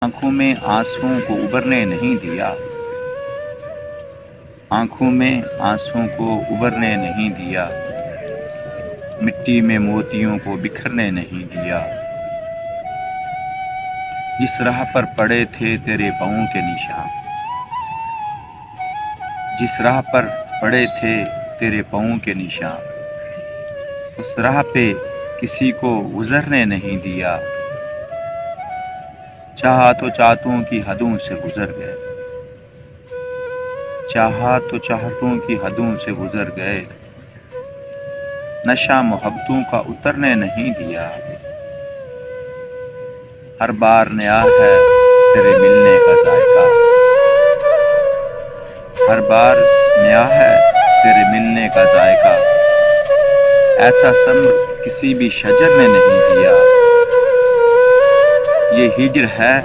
آنکھوں میں آنسوؤں کو ابھرنے نہیں دیا، آنکھوں میں آنسوؤں کو ابھرنے نہیں دیا، مٹی میں موتیوں کو بکھرنے نہیں دیا۔ جس راہ پر پڑے تھے تیرے پاؤں کے نشان، جس راہ پر پڑے تھے تیرے پاؤں کے نشان، اس راہ پہ کسی کو گزرنے نہیں دیا۔ چاہا تو چاہتوں کی حدوں سے گزر گئے، چاہا تو چاہتوں کی حدوں سے گزر گئے، نشہ محبتوں کا اترنے نہیں دیا۔ ہر بار نیا ہے تیرے ملنے کا ذائقہ، ہر بار نیا ہے تیرے ملنے کا ذائقہ، ایسا صبر کسی بھی شجر نے نہیں دیا۔ یہ ہجر ہے